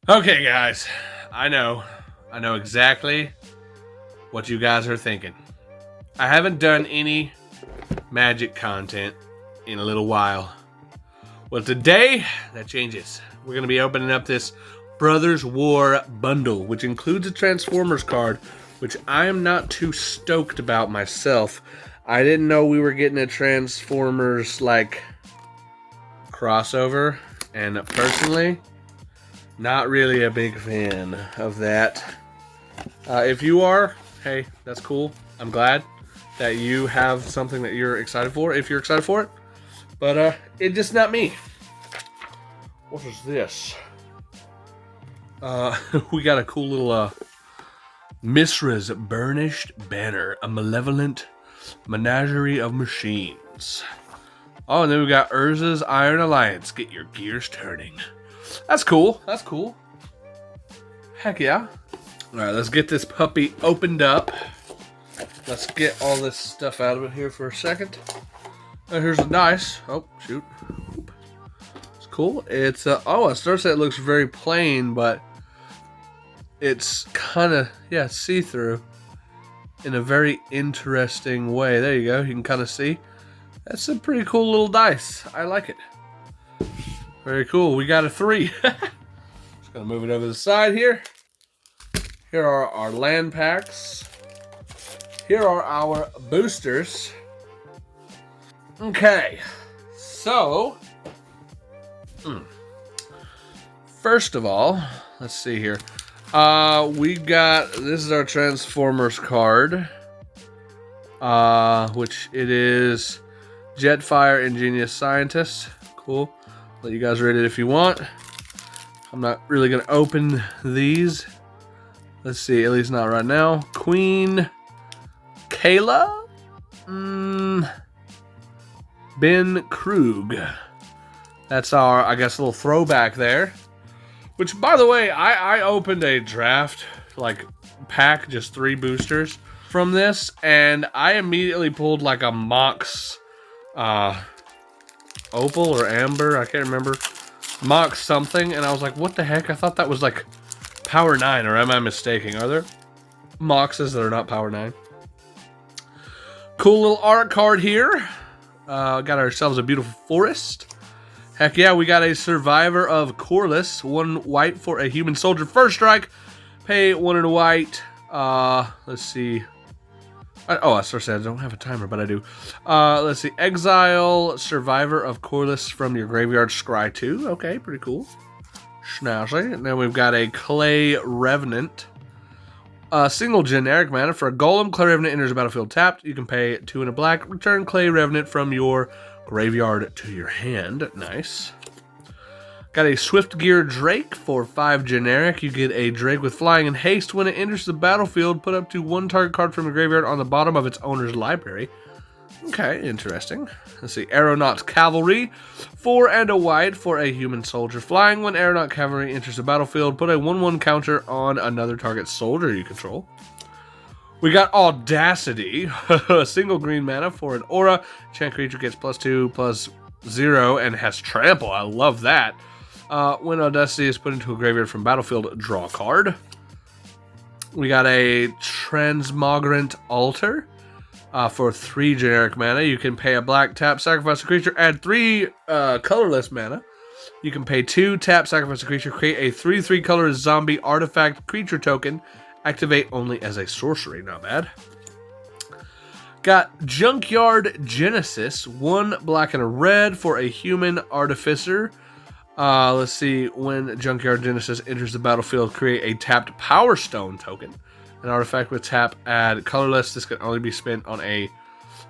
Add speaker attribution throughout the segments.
Speaker 1: Okay, guys, I know exactly what you guys are thinking. I haven't done any magic content in a little while. Well, today, that changes. We're going to be opening up this Brothers War bundle, which includes a Transformers card, which I am not too stoked about myself. I didn't know we were getting a Transformers, crossover, and personally, not really a big fan of that. If you are, hey, that's cool. I'm glad that you have something that you're excited for, if you're excited for it. But it's just not me. What is this? We got a cool little Misra's Burnished Banner, a malevolent menagerie of machines. Oh, and then we got Urza's Iron Alliance. Get your gears turning. That's cool. That's cool. Heck yeah. Alright, let's get this puppy opened up. Let's get all this stuff out of it here for a second. Here's the dice. Oh, shoot. It's cool. It's, at first it looks very plain, but it's kind of, see-through in a very interesting way. There you go. You can kind of see. That's a pretty cool little dice. I like it. Very cool. We got a 3. Just gonna move it over to the side here. Here are our land packs. Here are our boosters. Okay, so first of all, let's see here. We got, this is our Transformers card, which it is Jetfire Ingenious Scientist. Cool. Let you guys read it if you want. I'm not really gonna open these. Let's see, at least not right now. Queen Kayla? Ben Krug. That's our, I guess, little throwback there. Which, by the way, I opened a draft, pack, just 3 boosters from this, and I immediately pulled, a Mox, Opal or Amber, I can't remember. Mox something, and I was like, what the heck? I thought that was, Power 9, or am I mistaken? Are there Moxes that are not Power 9? Cool little art card here. Got ourselves a beautiful forest. Heck yeah, we got a Survivor of Corliss. 1 white for a human soldier. First strike. Pay 1 and a white. Let's see. I said I don't have a timer, but I do. Let's see. Exile Survivor of Corliss from your graveyard. Scry 2. Okay, pretty cool. Schnauzy. And then we've got a Clay Revenant. Single generic mana for a Golem. Clay Revenant enters the battlefield tapped. You can pay 2 and a black. Return Clay Revenant from your graveyard to your hand. Nice. Got a Swift Gear Drake for 5 generic. You get a Drake with flying and haste. When it enters the battlefield, put up to 1 target card from your graveyard on the bottom of its owner's library. Okay, interesting. Let's see. Aeronaut Cavalry. 4 and a white for a human soldier flying. When Aeronaut Cavalry enters the battlefield, put a 1/1 counter on another target soldier you control. We got Audacity. A single green mana for an aura. Enchant creature gets +2/+0 and has trample. I love that. When Audacity is put into a graveyard from battlefield, draw a card. We got a Transmogrant Altar. For 3 generic mana. You can pay a black, tap, sacrifice a creature, add 3 colorless mana. You can pay 2, tap, sacrifice a creature, create a 3/3 colorless zombie artifact creature token. Activate only as a sorcery. Not bad. Got Junkyard Genesis. 1 black and a red for a human artificer. Let's see. When Junkyard Genesis enters the battlefield, create a tapped Power Stone token. An artifact with tap, add colorless. This can only be spent on a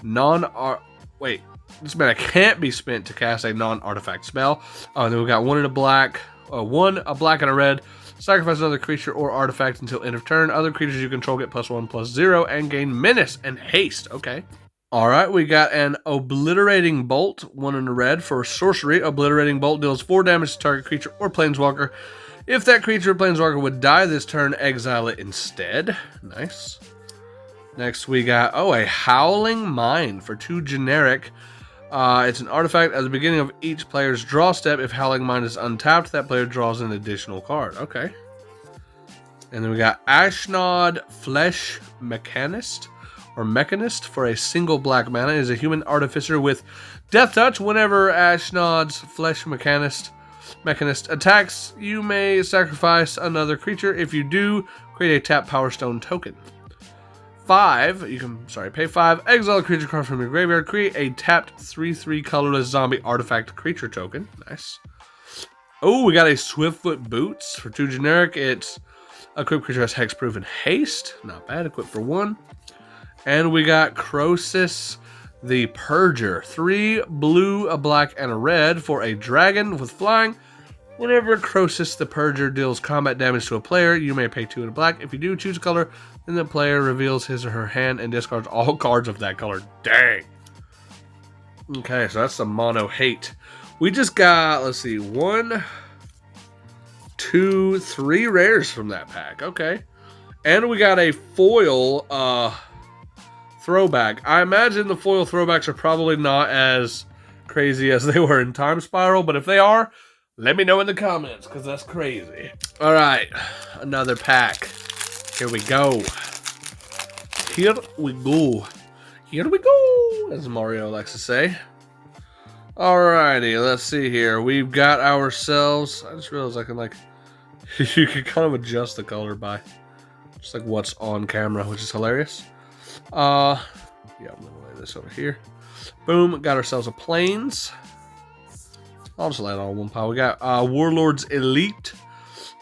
Speaker 1: this mana can't be spent to cast a non-artifact spell. And then we got 1 and a black, 1 a black and a red. Sacrifice another creature or artifact until end of turn. Other creatures you control get +1/+0 and gain menace and haste. Okay. Alright, we got an Obliterating Bolt, 1 and a red for sorcery. Obliterating Bolt deals 4 damage to target creature or planeswalker. If that creature or planeswalker would die this turn, exile it instead. Nice. Next we got, a Howling Mine for 2 generic. It's an artifact at the beginning of each player's draw step. If Howling Mind is untapped, that player draws an additional card. Okay. And then we got Ashnod Flesh Mechanist for a single black mana. It is a human artificer with Death Touch. Whenever Ashnod's Flesh Mechanist attacks, you may sacrifice another creature. If you do, create a tap Power Stone token. Pay 5, exile a creature card from your graveyard, create a tapped 3/3 colorless zombie artifact creature token. Nice. Oh, we got a Swiftfoot Boots for 2 generic. It's equipped creature has hexproof and haste. Not bad, equipped for 1. And we got Crosis the Purger. 3 blue, a black, and a red for a dragon with flying. Whenever Crosis the Purger deals combat damage to a player, you may pay 2 and a black. If you do, choose a color, then the player reveals his or her hand and discards all cards of that color. Dang. Okay, so that's the mono hate. We just got, let's see, 1, 2, 3 rares from that pack. Okay. And we got a foil throwback. I imagine the foil throwbacks are probably not as crazy as they were in Time Spiral, but if they are, let me know in the comments, because that's crazy. All right, another pack. Here we go. Here we go. Here we go, as Mario likes to say. Alrighty, let's see here. We've got ourselves... I just realized I can, like... you can kind of adjust the color by just, like, what's on camera, which is hilarious. Yeah, I'm going to lay this over here. Boom, got ourselves a Plains. I'll just lay it all in one pile. We got Warlord's Elite.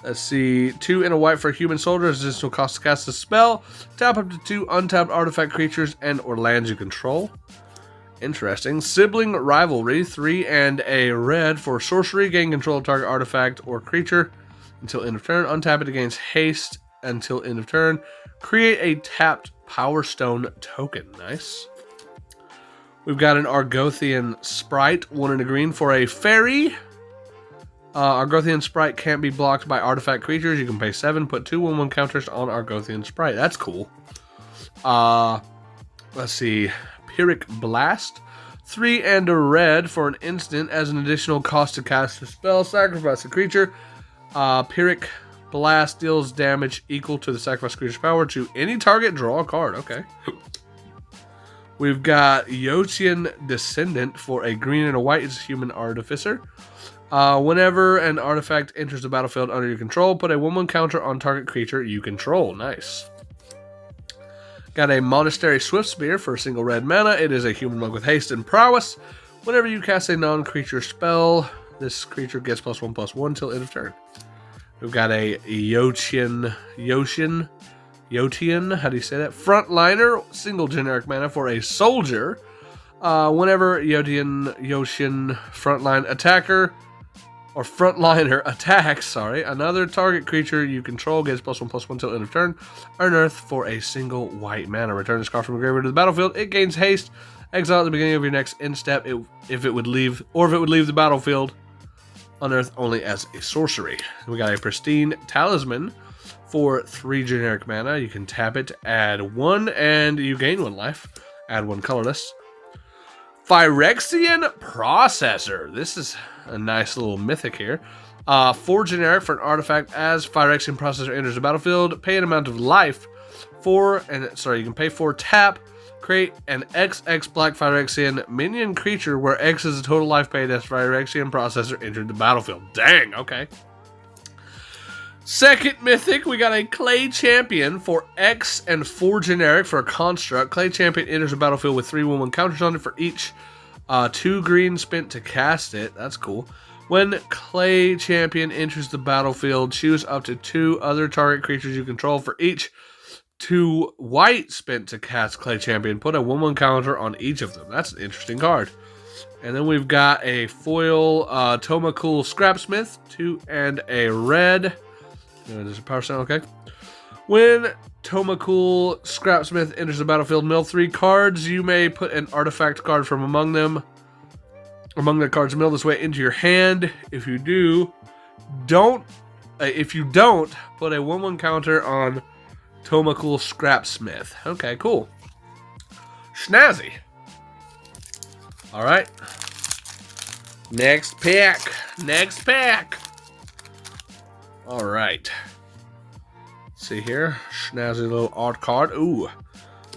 Speaker 1: Let's see. 2 and a white for a human soldier. Additional cost to cast a spell. Tap up to 2 untapped artifact creatures and or lands you control. Interesting. Sibling Rivalry. 3 and a red for sorcery. Gain control of target artifact or creature until end of turn. Untap it to gain haste until end of turn. Create a tapped Power Stone token. Nice. We've got an Argothian Sprite. 1 and a green for a fairy. Argothian Sprite can't be blocked by artifact creatures. You can pay 7, put 2 1/1 counters on Argothian Sprite. That's cool. Let's see. Pyrrhic Blast. 3 and a red for an instant. As an additional cost to cast a spell, sacrifice a creature. Pyrrhic Blast deals damage equal to the sacrifice creature's power to any target. Draw a card. Okay. We've got Yotian Descendant for a green and a white. It's a human artificer. Whenever an artifact enters the battlefield under your control, put a 1/1 counter on target creature you control. Nice. Got a Monastery Swiftspear for a single red mana. It is a human monk with haste and prowess. Whenever you cast a non-creature spell, this creature gets +1/+1 till end of turn. We've got a Yotian, how do you say that? Frontliner, single generic mana for a soldier. Whenever Yotian frontline attacker or frontliner attacks, another target creature you control gets +1/+1 till end of turn. Earn Earth for a single white mana. Return this card from the graveyard to the battlefield. It gains haste. Exile at the beginning of your next end step if it would leave the battlefield. Unearth only as a sorcery. We got a Pristine Talisman for 3 generic mana. You can tap it, add 1, and you gain 1 life. Add 1 colorless. Phyrexian Processor. This is a nice little mythic here. 4 generic for an artifact. As Phyrexian Processor enters the battlefield, pay an amount of life. You can pay 4, tap, create an XX black Phyrexian minion creature where X is the total life paid as Phyrexian Processor entered the battlefield. Dang, okay. Second mythic, we got a Clay Champion for X and 4 generic for a construct. Clay Champion enters the battlefield with 3 1/1 counters on it for each 2 green spent to cast it. That's cool. When Clay Champion enters the battlefield, choose up to 2 other target creatures you control for each 2 white spent to cast Clay Champion. Put a 1/1 counter on each of them. That's an interesting card. And then we've got a foil Tomakul Scrapsmith, 2 and a red. There's a power sound, okay. When Tomakul Scrapsmith enters the battlefield, mill 3 cards. You may put an artifact card from among the cards milled this way into your hand. If you don't put a 1/1 counter on Tomakul Scrapsmith. Okay, cool. Snazzy. All right. Next pack. Next pack. All right. See here. Snazzy little art card. Ooh.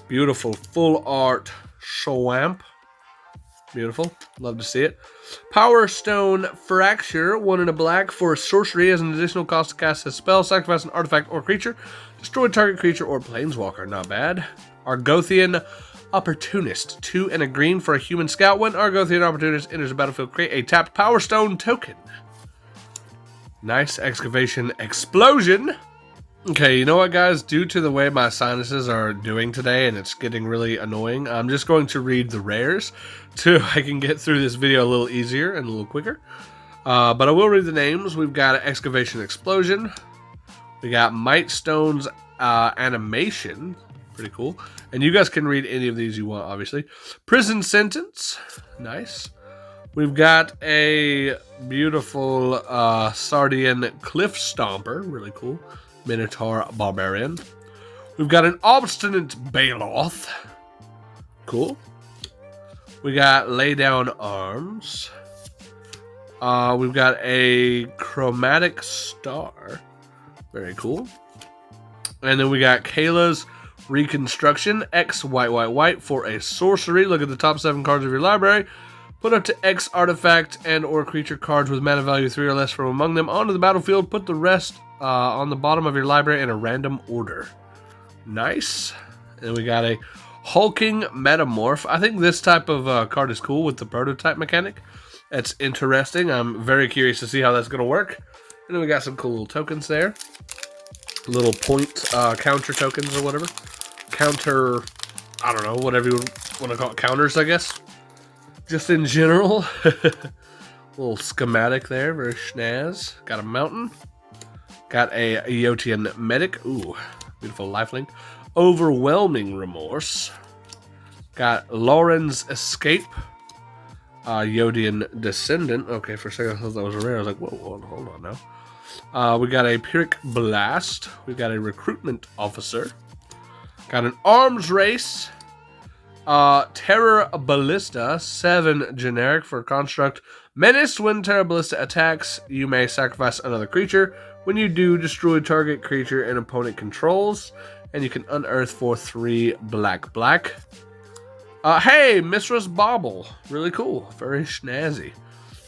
Speaker 1: Beautiful full art Swamp. Beautiful. Love to see it. Power Stone Fracture. 1 and a black for sorcery as an additional cost to cast a spell. Sacrifice an artifact or creature. Destroy target creature or planeswalker. Not bad. Argothian Opportunist. 2 and a green for a human scout. When Argothian Opportunist enters the battlefield, create a tapped Power Stone token. Nice excavation explosion. Okay, you know what, guys? Due to the way my sinuses are doing today, and it's getting really annoying, I'm just going to read the rares so I can get through this video a little easier and a little quicker. But I will read the names. We've got Excavation Explosion. We got Might Stone's Animation. Pretty cool. And you guys can read any of these you want, obviously. Prison Sentence. Nice. We've got a beautiful Sardian Cliff Stomper. Really cool. Minotaur Barbarian. We've got an Obstinate Baloth. Cool. We got Lay Down Arms. We've got a Chromatic Star. Very cool. And then we got Kayla's Reconstruction. X white for a sorcery. Look at the top 7 cards of your library. Put up to X artifact and or creature cards with mana value 3 or less from among them onto the battlefield. Put the rest on the bottom of your library in a random order. Nice. And we got a Hulking Metamorph. I think this type of card is cool with the prototype mechanic. That's interesting. I'm very curious to see how that's going to work. And then we got some cool little tokens there. Little point counter tokens or whatever. Counter, I don't know, whatever you want to call it. Counters, I guess. Just in general. Little schematic there. Very snaz. Got a mountain. Got a Eotian Medic. Ooh, beautiful lifelink. Overwhelming Remorse. Got Lauren's Escape. Yodian Descendant. Okay, for a second I thought that was rare. I was like, whoa, hold on now. We got a Pyrrhic Blast. We got a Recruitment Officer. Got an Arms Race. Terror Ballista. 7 generic for construct. Menace. When Terror Ballista attacks, you may sacrifice another creature. When you do, destroy target creature an opponent controls. And you can unearth for 3 black. Hey, Mistress Bauble. Really cool. Very snazzy.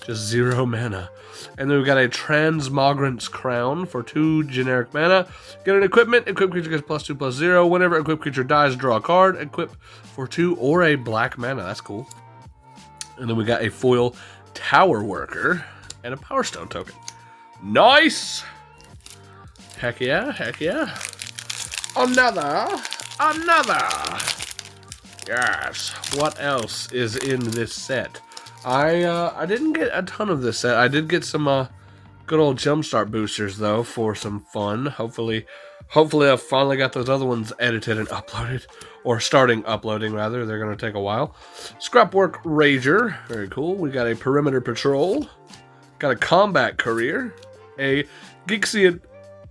Speaker 1: Just 0 mana. And then we've got a Transmogrant's Crown for 2 generic mana. Get an equipment. Equip creature gets +2/+0. Whenever equipped creature dies, draw a card. Equip for 2 or a black mana. That's cool. And then we got a foil Tower Worker and a Power Stone token. Nice! Heck yeah, heck yeah. Another. Yes. What else is in this set? I didn't get a ton of this set. I did get some good old Jumpstart boosters though for some fun. Hopefully I've finally got those other ones edited and uploaded, or starting uploading rather. They're gonna take a while. Scrapwork Rager, very cool. We got a Perimeter Patrol. Got a Combat Courier. A Gixian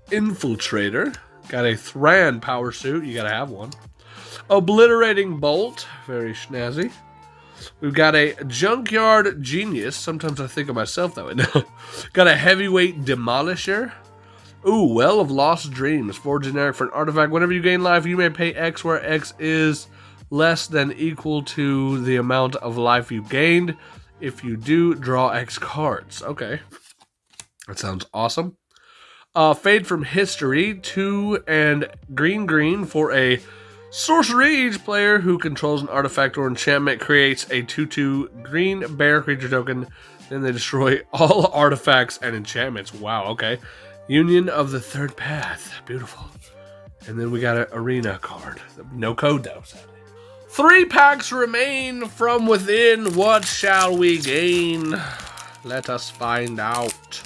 Speaker 1: Infiltrator. Got a Thran Power Suit. You gotta have one. Obliterating Bolt. Very snazzy. We've got a Junkyard Genius. Sometimes I think of myself that way. Got a Heavyweight Demolisher. Ooh, Well of Lost Dreams. 4 generic for an artifact. Whenever you gain life, you may pay X, where X is less than equal to the amount of life you gained. If you do, draw X cards. Okay. That sounds awesome. Fade from History. 2 and green for a sorcery. Each player who controls an artifact or enchantment creates a 2/2 green bear creature token. Then they destroy all artifacts and enchantments. Wow, okay. Union of the Third Path. Beautiful. And then we got an arena card. No code though, sadly. 3 packs remain from within. What shall we gain? Let us find out.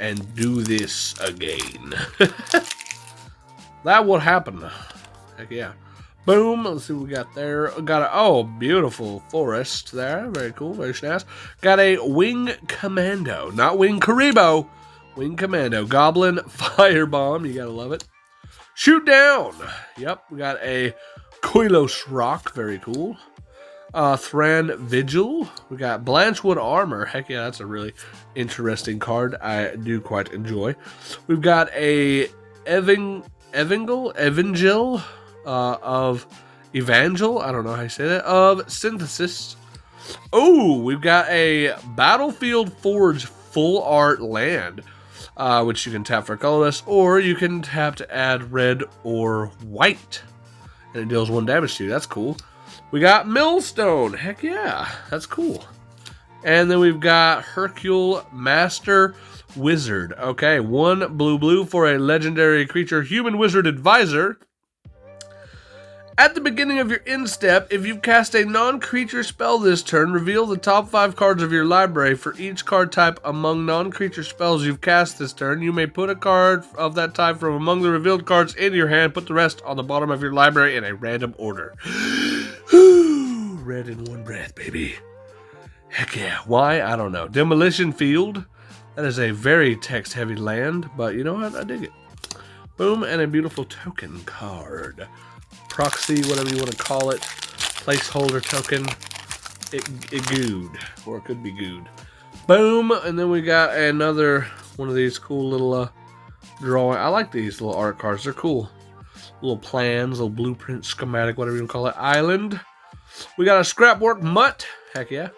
Speaker 1: And do this again. That will happen. Heck yeah. Boom. Let's see what we got there. Got a beautiful forest there. Very cool. Very nice. Got a Wing Commando. Not Wing Karibo. Wing Commando. Goblin Firebomb. You gotta love it. Shoot Down. Yep. We got a Koilos Rock. Very cool. Thran Vigil. We got Blanchwood Armor. Heck yeah, that's a really interesting card. I do quite enjoy. We've got a Evangel of Evangel. I don't know how you say that. Of Synthesis. Oh, we've got a Battlefield Forge Full Art Land, which you can tap for colorless, or you can tap to add red or white, and it deals 1 damage to you. That's cool. We got Millstone. Heck yeah, that's cool. And then we've got Hercule Master Wizard. Okay, 1 blue for a legendary creature, Human Wizard Advisor. At the beginning of your end step, if you've cast a non-creature spell this turn, reveal the top 5 cards of your library. For each card type among non-creature spells you've cast this turn, you may put a card of that type from among the revealed cards into your hand. Put the rest on the bottom of your library in a random order. Red in one breath, baby. Heck yeah. Why? I don't know. Demolition Field. That is a very text-heavy land, but you know what? I dig it. Boom, and a beautiful token card. Proxy, whatever you want to call it, placeholder token, it good, or it could be good. Boom, and then we got another one of these cool little drawing. I like these little art cards, they're cool. Little plans, little blueprint, schematic, whatever you want to call it. Island. We got a Scrapwork Mutt, heck yeah.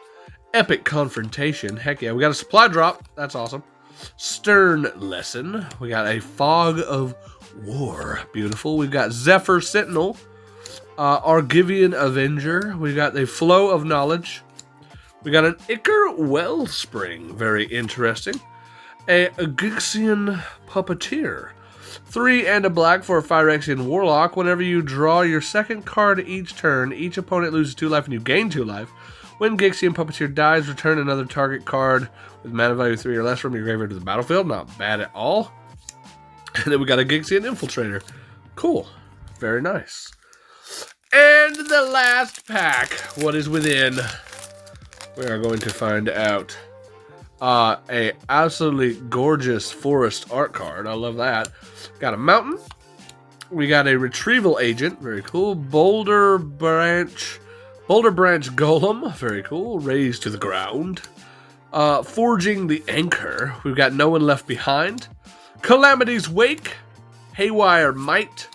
Speaker 1: Epic Confrontation, heck yeah. We got a Supply Drop, that's awesome. Stern Lesson. We got a Fog of War, beautiful. We've got Zephyr Sentinel. Argivian Avenger. We got the Flow of Knowledge. We got an Ichor Wellspring. Very interesting. A Gixian Puppeteer. 3 and a black for a Phyrexian Warlock. Whenever you draw your second card each turn, each opponent loses 2 life and you gain 2 life. When Gixian Puppeteer dies, return another target card with mana value 3 or less from your graveyard to the battlefield. Not bad at all. And then we got a Gixian Infiltrator. Cool. Very nice. And the last pack, what is within? We are going to find out. A absolutely gorgeous forest art card. I love that. Got a mountain. We got a retrieval agent. Very cool. Boulder branch golem. Very cool. Raised to the ground. Forging the anchor. We've got no one left behind. Calamity's Wake. Haywire Might.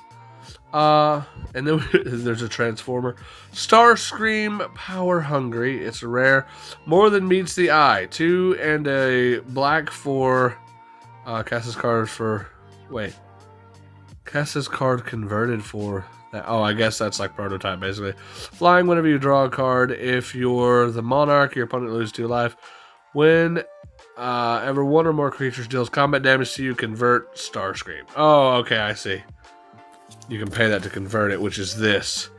Speaker 1: And then there's a Transformer. Starscream Power Hungry. It's rare. More than meets the eye. 2 and a black for cast this card for cast this card converted for that. Oh, I guess that's like prototype basically. Flying whenever you draw a card. If you're the monarch, your opponent loses 2 life. When ever 1 or more creatures deals combat damage to you, convert Starscream. Oh, okay, I see. You can pay that to convert it, which is this.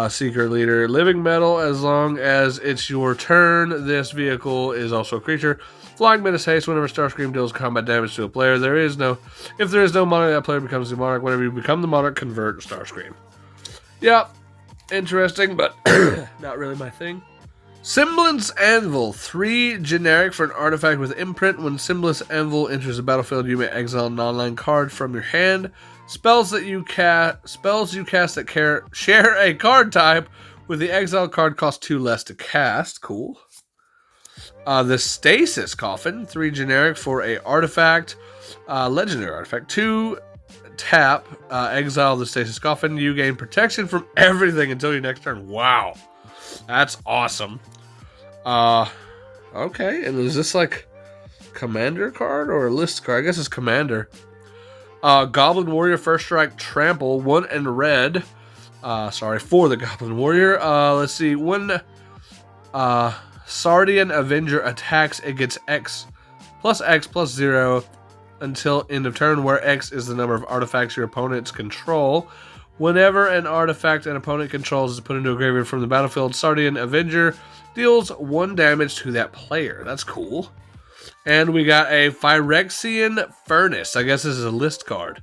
Speaker 1: Seeker Leader. Living Metal, as long as it's your turn. This vehicle is also a creature. Flying Menace Haste, whenever Starscream deals combat damage to a player. If there is no monarch, that player becomes the monarch. Whenever you become the monarch, convert Starscream. Yep. Interesting, but not really my thing. Semblance Anvil. 3 generic for an artifact with imprint. When Semblance Anvil enters the battlefield, you may exile an online card from your hand. Spells you cast that share a card type with the exile card cost 2 less to cast. Cool. The Stasis Coffin. 3 generic for a artifact. Legendary artifact. 2 tap. Exile the Stasis Coffin. You gain protection from everything until your next turn. Wow. That's awesome. Okay. And is this like commander card or a list card? I guess it's commander. Goblin Warrior First Strike Trample, 1 and red. For the Goblin Warrior. Let's see. When Sardian Avenger attacks, it gets X plus 0 until end of turn, where X is the number of artifacts your opponents control. Whenever an artifact an opponent controls is put into a graveyard from the battlefield, Sardian Avenger deals 1 damage to that player. That's cool. And we got a Phyrexian Furnace. I guess this is a list card.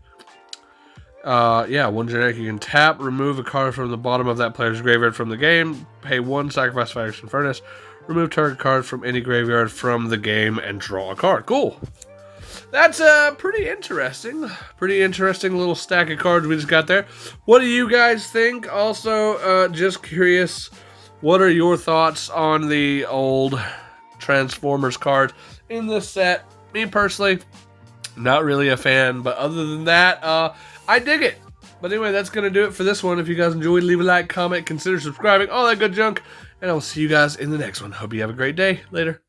Speaker 1: 1 generic. You can tap, remove a card from the bottom of that player's graveyard from the game, pay 1, sacrifice Phyrexian Furnace, remove target card from any graveyard from the game, and draw a card. Cool. That's pretty interesting. Pretty interesting little stack of cards we just got there. What do you guys think? Also, just curious, What are your thoughts on the old Transformers cards in this set? Me personally, not really a fan, but other than that, I dig it. But anyway, that's going to do it for this one. If you guys enjoyed, leave a like, comment, consider subscribing, all that good junk. And I will see you guys in the next one. Hope you have a great day. Later.